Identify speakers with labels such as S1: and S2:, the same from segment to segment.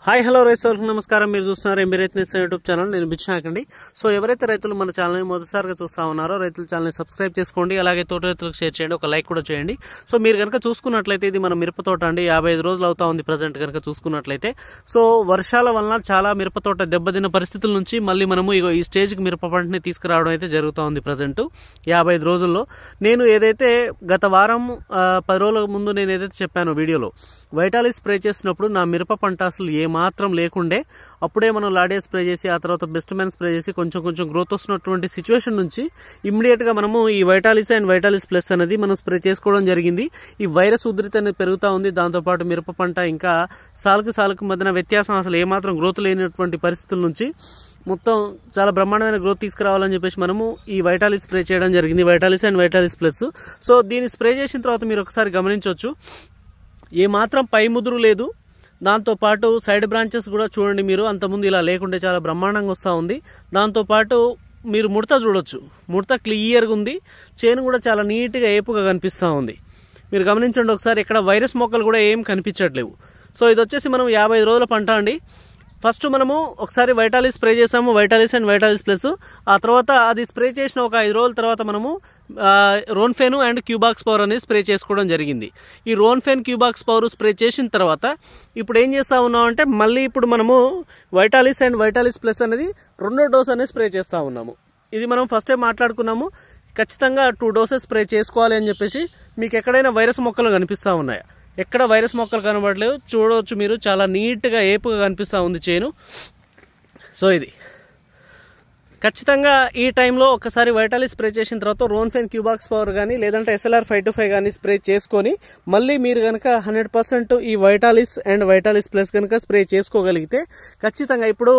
S1: Hi hello రైతులకు నమస్కారం. మీరు చూస్తున్నారు ఎంబీ రైతు నేస్తం యూట్యూబ్ ఛానల్. నేను బిక్షనాక్ అండి. సో ఎవరైతే రైతులు మన ఛానల్ని మొదటిసారిగా చూస్తా ఉన్నారో రైతుల ఛానల్ని సబ్స్క్రైబ్ చేసుకోండి. అలాగే తోట రైతులకు షేర్ చేయండి, ఒక లైక్ కూడా చేయండి. సో మీరు కనుక చూసుకున్నట్లయితే ఇది మన మిరప తోట అండి. 55 రోజులు అవుతా ఉంది ప్రజెంట్ కనుక చూసుకున్నట్లయితే. సో వర్షాల వలన చాలా మిరప తోట దెబ్బతిన్న పరిస్థితుల నుంచి మళ్ళీ మనము ఈ స్టేజ్కి మిరప పంటని తీసుకురావడం అయితే జరుగుతూ ఉంది ప్రజెంట్ 55 రోజుల్లో. నేను ఏదైతే గత వారం 10 రోజుల ముందు నేను ఏదైతే చెప్పానో వీడియోలో వైటాలిస్ స్ప్రే చేసినప్పుడు నా మిరప పంట అసలు ఏమాత్రం లేకుండే, అప్పుడే మనం లాడే స్ప్రే చేసి ఆ తర్వాత బెస్ట్ మ్యాన్ స్ప్రే చేసి కొంచెం గ్రోత్ వస్తున్నటువంటి సిచ్యువేషన్ నుంచి ఇమ్మీడియట్గా మనము ఈ వైటాలిస్ అండ్ వైటాలిస్ ప్లస్ అనేది మనం స్ప్రే చేసుకోవడం జరిగింది. ఈ వైరస్ ఉధృతి అనేది పెరుగుతూ ఉంది. దాంతోపాటు మిరప పంట ఇంకా సాలుకు మధ్యన వ్యత్యాసం అసలు ఏమాత్రం గ్రోత్ లేనటువంటి పరిస్థితుల నుంచి మొత్తం చాలా బ్రహ్మాండమైన గ్రోత్ తీసుకురావాలని చెప్పేసి మనము ఈ వైటాలిస్ స్ప్రే చేయడం జరిగింది, Vitalis and Vitalis plus. So దీన్ని స్ప్రే చేసిన తర్వాత మీరు ఒకసారి గమనించవచ్చు, ఏమాత్రం పై ముదురు లేదు. దాంతోపాటు సైడ్ బ్రాంచెస్ కూడా చూడండి మీరు, అంతకుముందు ఇలా లేకుంటే చాలా బ్రహ్మాండంగా వస్తూ ఉంది. దాంతోపాటు మీరు ముడత చూడొచ్చు, ముడత క్లియర్గా ఉంది. చేను కూడా చాలా నీట్గా ఏపుగా కనిపిస్తూ ఉంది. మీరు గమనించండి ఒకసారి, ఇక్కడ వైరస్ మొక్కలు కూడా ఏం కనిపించట్లేవు. సో ఇది వచ్చేసి మనం 55 రోజుల పంట అండి. ఫస్ట్ మనము ఒకసారి వైటాలిస్ స్ప్రే చేసాము, వైటాలిస్ అండ్ వైటాలిస్ ప్లస్. ఆ తర్వాత అది స్ప్రే చేసిన ఒక 5 రోజుల తర్వాత మనము రోన్ఫెన్ అండ్ క్యూబాక్స్ పవర్ అనేది స్ప్రే చేసుకోవడం జరిగింది. ఈ రోన్ఫెన్ క్యూబాక్స్ పవర్ స్ప్రే చేసిన తర్వాత ఇప్పుడు ఏం చేస్తా ఉన్నాం అంటే మళ్ళీ ఇప్పుడు మనము వైటాలిస్ అండ్ వైటాలిస్ ప్లస్ అనేది 2వ డోస్ అనేది స్ప్రే చేస్తూ ఉన్నాము. ఇది మనం ఫస్టే మాట్లాడుకున్నాము, ఖచ్చితంగా 2 డోసెస్ స్ప్రే చేసుకోవాలి అని చెప్పేసి. మీకు ఎక్కడైనా వైరస్ మొక్కలు కనిపిస్తూ ఉన్నాయా? ఎక్కడ వైరస్ మొక్కలు కనబడలేవు, చూడవచ్చు మీరు, చాలా నీట్గా ఏపుగా కనిపిస్తూ ఉంది చేను. సో ఇది ఖచ్చితంగా ఈ టైంలో ఒకసారి వైటాలిస్ స్ప్రే చేసిన తర్వాత రోన్ఫెన్ క్యూబాక్స్ పవర్ కానీ లేదంటే SLR 525 కానీ స్ప్రే చేసుకొని మళ్ళీ మీరు కనుక 100% ఈ వైటాలిస్ అండ్ వైటాలిస్ ప్లస్ కనుక స్ప్రే చేసుకోగలిగితే ఖచ్చితంగా ఇప్పుడు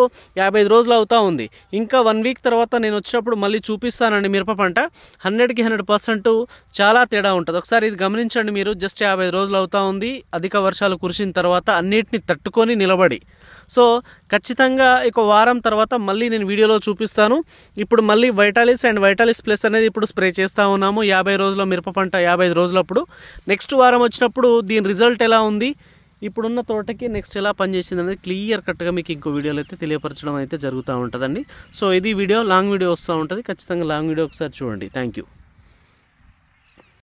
S1: 55 రోజులు అవుతా ఉంది. ఇంకా 1 వీక్ తర్వాత నేను వచ్చినప్పుడు మళ్ళీ చూపిస్తానండి మిరప పంట. 100కి 100% చాలా తేడా ఉంటుంది. ఒకసారి ఇది గమనించండి మీరు. జస్ట్ 55 రోజులు అవుతా ఉంది. అధిక వర్షాలు కురిసిన తర్వాత అన్నిటిని తట్టుకొని నిలబడి. సో ఖచ్చితంగా ఒక వారం తర్వాత మళ్ళీ నేను వీడియోలో చూపిస్తాను. ఇప్పుడు మళ్ళీ వైటాలిస్ అండ్ వైటాలిస్ ప్లస్ అనేది ఇప్పుడు స్ప్రే చేస్తూ ఉన్నాము 50 రోజుల మిరప పంట 55 రోజులప్పుడు. నెక్స్ట్ వారం వచ్చినప్పుడు దీని రిజల్ట్ ఎలా ఉంది, ఇప్పుడున్న తోటకి నెక్స్ట్ ఎలా పనిచేసింది అనేది క్లియర్ కట్గా మీకు ఇంకో వీడియోలో అయితే తెలియపరచడం అయితే జరుగుతూ ఉంటుందండి. సో ఇది వీడియో, లాంగ్ వీడియో వస్తూ ఉంటుంది. ఖచ్చితంగా లాంగ్ వీడియో ఒకసారి చూడండి. Thank you.